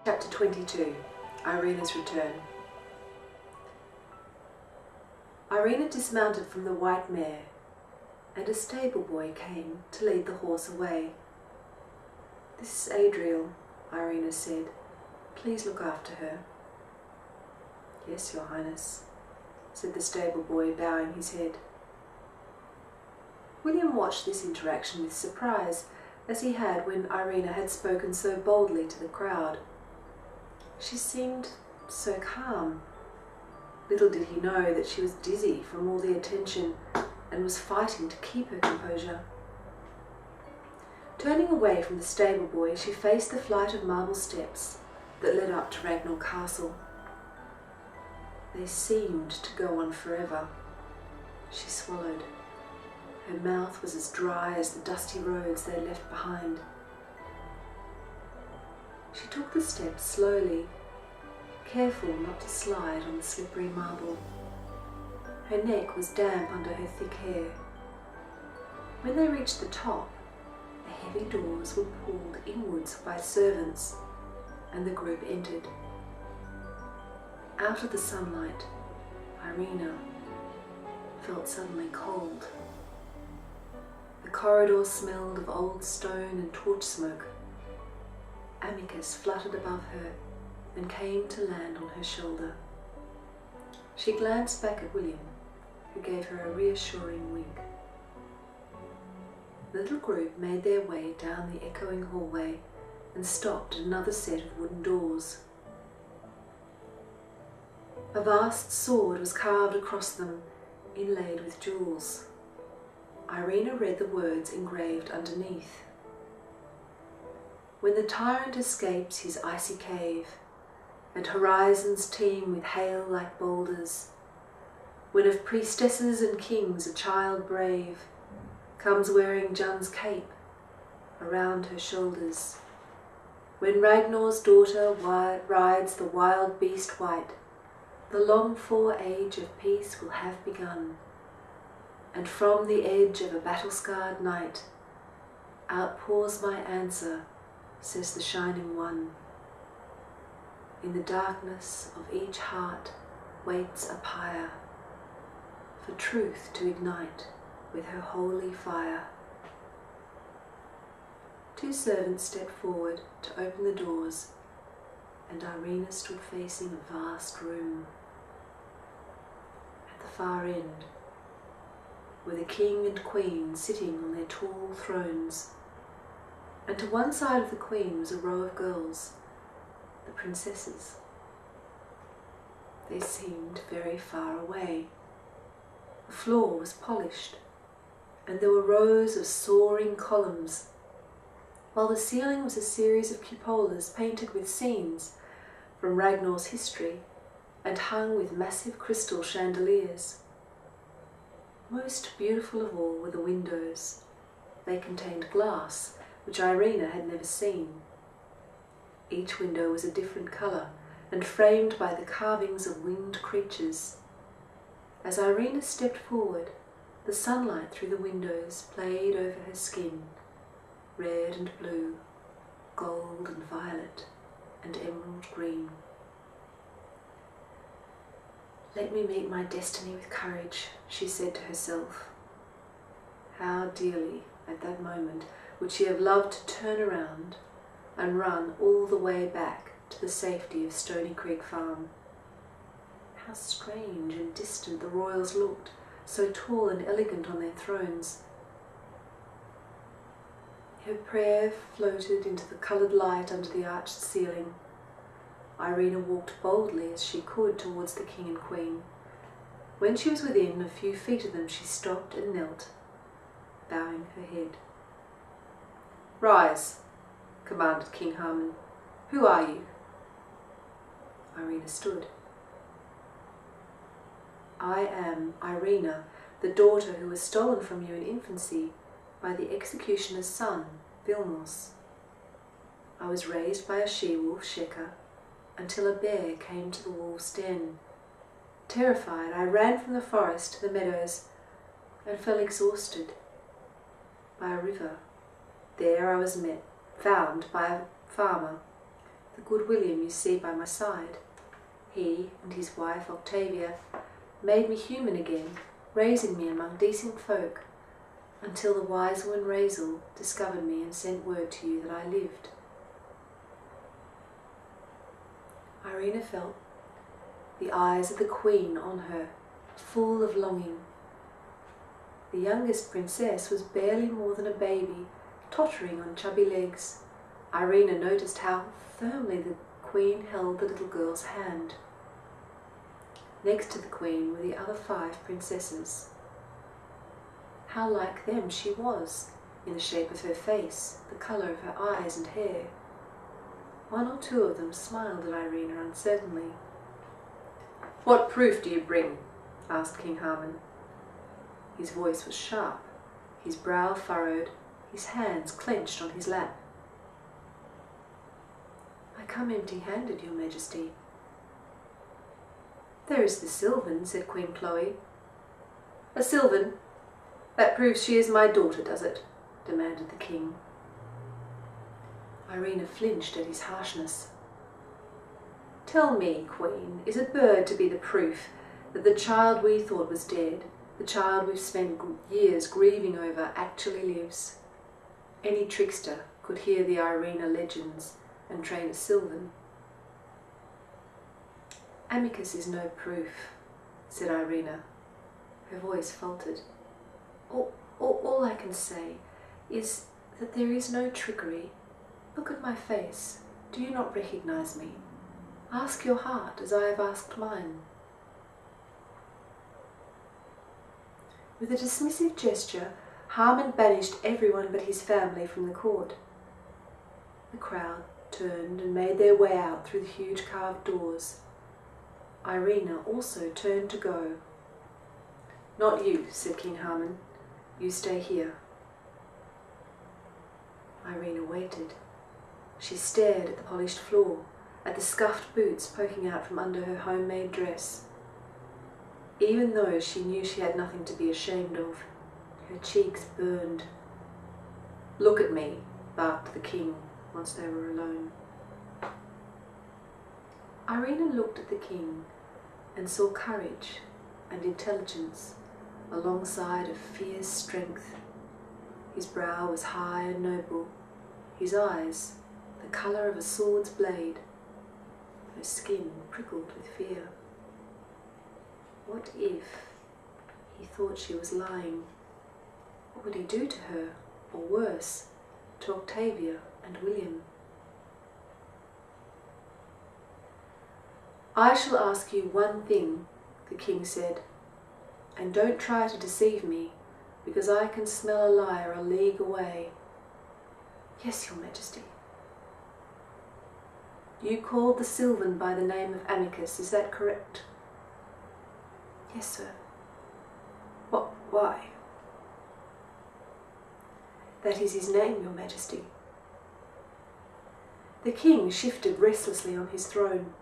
Chapter 22. Irina's Return. Irina dismounted from the white mare, and a stable boy came to lead the horse away. "This is Adriel," Irina said. "Please look after her." "Yes, Your Highness," said the stable boy, bowing his head. William watched this interaction with surprise, as he had when Irina had spoken so boldly to the crowd. She seemed so calm. Little did he know that she was dizzy from all the attention and was fighting to keep her composure. Turning away from the stable boy, she faced the flight of marble steps that led up to Ragnall Castle. They seemed to go on forever. She swallowed. Her mouth was as dry as the dusty roads they had left behind. She took the steps slowly, careful not to slide on the slippery marble. Her neck was damp under her thick hair. When they reached the top, the heavy doors were pulled inwards by servants, and the group entered. Out of the sunlight, Irina felt suddenly cold. The corridor smelled of old stone and torch smoke. Amicus fluttered above her and came to land on her shoulder. She glanced back at William, who gave her a reassuring wink. The little group made their way down the echoing hallway and stopped at another set of wooden doors. A vast sword was carved across them, inlaid with jewels. Irina read the words engraved underneath. "When the tyrant escapes his icy cave, and horizons teem with hail like boulders, when of priestesses and kings a child brave comes wearing Jun's cape around her shoulders, when Ragnar's daughter rides the wild beast white, the longed-for age of peace will have begun, and from the edge of a battle-scarred night outpours my answer, says the Shining One. In the darkness of each heart waits a pyre, for truth to ignite with her holy fire." Two servants stepped forward to open the doors, and Irina stood facing a vast room. At the far end were the king and queen sitting on their tall thrones, and to one side of the queen was a row of girls, the princesses. They seemed very far away. The floor was polished, and there were rows of soaring columns, while the ceiling was a series of cupolas painted with scenes from Ragnar's history and hung with massive crystal chandeliers. Most beautiful of all were the windows. They contained glass, which Irina had never seen. Each window was a different colour and framed by the carvings of winged creatures. As Irina stepped forward, the sunlight through the windows played over her skin, red and blue, gold and violet, and emerald green. "Let me meet my destiny with courage," she said to herself. How dearly, at that moment, would she have loved to turn around and run all the way back to the safety of Stony Creek Farm. How strange and distant the royals looked, so tall and elegant on their thrones. Her prayer floated into the coloured light under the arched ceiling. Irina walked boldly as she could towards the king and queen. When she was within a few feet of them, she stopped and knelt, bowing her head. "Rise," commanded King Harmon. "Who are you?" Irina stood. "I am Irina, the daughter who was stolen from you in infancy by the executioner's son, Vilmos. I was raised by a she-wolf, Sheka, until a bear came to the wolf's den. Terrified, I ran from the forest to the meadows and fell exhausted by a river. There I was found by a farmer. the good William you see by my side. He and his wife Octavia made me human again, raising me among decent folk, until the wise one Razel discovered me and sent word to you that I lived. Irina felt the eyes of the Queen on her, full of longing. The youngest princess was barely more than a baby, tottering on chubby legs. Irina noticed how firmly the Queen held the little girl's hand. Next to the Queen were the other 5 princesses. How like them she was, in the shape of her face, the colour of her eyes and hair. 1 or 2 of them smiled at Irina uncertainly. "What proof do you bring?" asked King Harman. His voice was sharp, his brow furrowed, his hands clenched on his lap. "I come empty-handed, Your Majesty." "There is the Sylvan," said Queen Chloe. "A Sylvan? That proves she is my daughter, does it?" demanded the king. Irina flinched at his harshness. "Tell me, Queen, is a bird to be the proof that the child we thought was dead, the child we've spent years grieving over, actually lives? Any trickster could hear the Irina legends and train a Sylvan." "Amicus is no proof," said Irina. Her voice faltered. All I can say is that there is no trickery. Look at my face. Do you not recognize me? Ask your heart as I have asked mine." With a dismissive gesture, Harman banished everyone but his family from the court. The crowd turned and made their way out through the huge carved doors. Irina also turned to go. "Not you," said King Harman. "You stay here." Irina waited. She stared at the polished floor, at the scuffed boots poking out from under her homemade dress. Even though she knew she had nothing to be ashamed of, her cheeks burned. "Look at me," barked the king once they were alone. Irina looked at the king and saw courage and intelligence alongside of fierce strength. His brow was high and noble, his eyes the colour of a sword's blade. Her skin prickled with fear. What if he thought she was lying? What would he do to her, or worse, to Octavia and William? "I shall ask you one thing," the king said, "and don't try to deceive me, because I can smell a liar a league away." "Yes, Your Majesty." "You called the Sylvan by the name of Amicus, is that correct?" "Yes, sir." Why?" "That is his name, Your Majesty." The king shifted restlessly on his throne.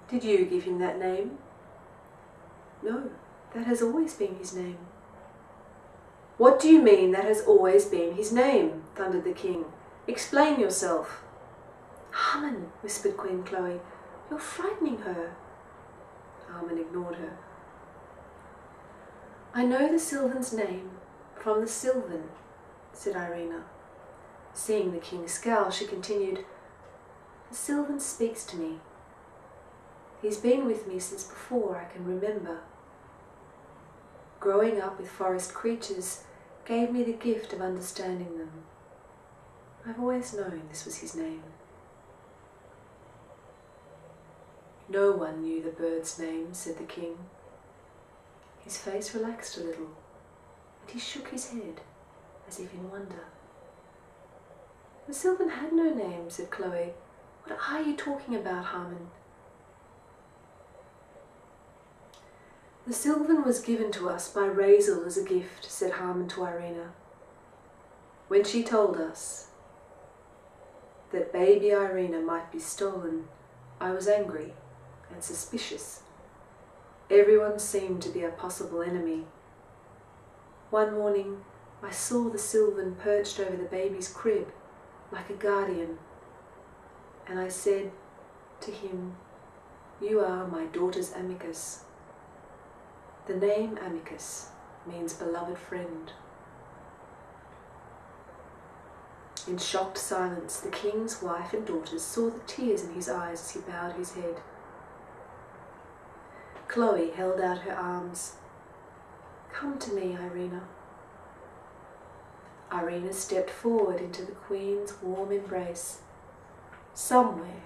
"Did you give him that name?" "No, that has always been his name." "What do you mean, that has always been his name?" thundered the king. "Explain yourself." "Harman," whispered Queen Chloe, "you're frightening her." Harman ignored her. "I know the Sylvan's name from the Sylvan," said Irina. Seeing the king scowl, she continued, "The Sylvan speaks to me. He's been with me since before I can remember. Growing up with forest creatures gave me the gift of understanding them. I've always known this was his name." "No one knew the bird's name," said the king. His face relaxed a little, and he shook his head, as if in wonder. "The Sylvan had no name," said Chloe. "What are you talking about, Harman?" "The Sylvan was given to us by Razel as a gift," said Harman to Irina. "When she told us that baby Irina might be stolen, I was angry and suspicious. Everyone seemed to be a possible enemy. One morning I saw the Sylvan perched over the baby's crib, like a guardian. and I said to him, "You are my daughter's amicus." The name amicus means beloved friend. In shocked silence, the king's wife and daughters saw the tears in his eyes as he bowed his head. Chloe held out her arms. "Come to me, Irina." Irina stepped forward into the Queen's warm embrace. Somewhere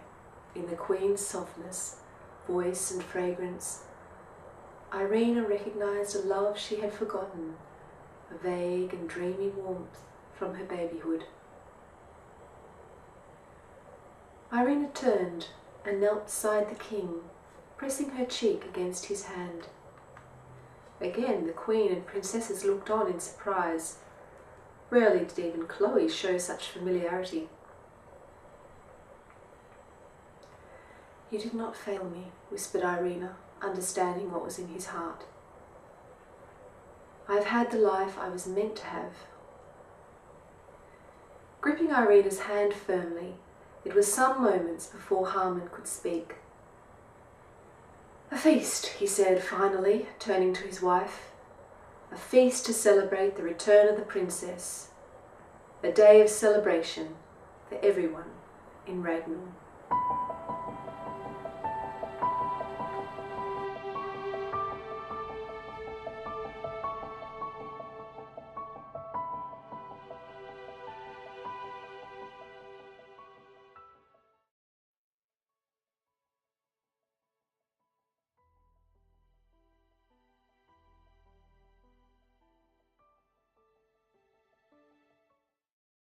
in the Queen's softness, voice and fragrance, Irina recognized a love she had forgotten, a vague and dreamy warmth from her babyhood. Irina turned and knelt beside the king, pressing her cheek against his hand. Again the Queen and princesses looked on in surprise. Rarely did even Chloe show such familiarity. "You did not fail me," whispered Irina, understanding what was in his heart. "I have had the life I was meant to have." Gripping Irina's hand firmly, it was some moments before Harmon could speak. "A feast," he said finally, turning to his wife. "A feast to celebrate the return of the princess. A day of celebration for everyone in Ragnall."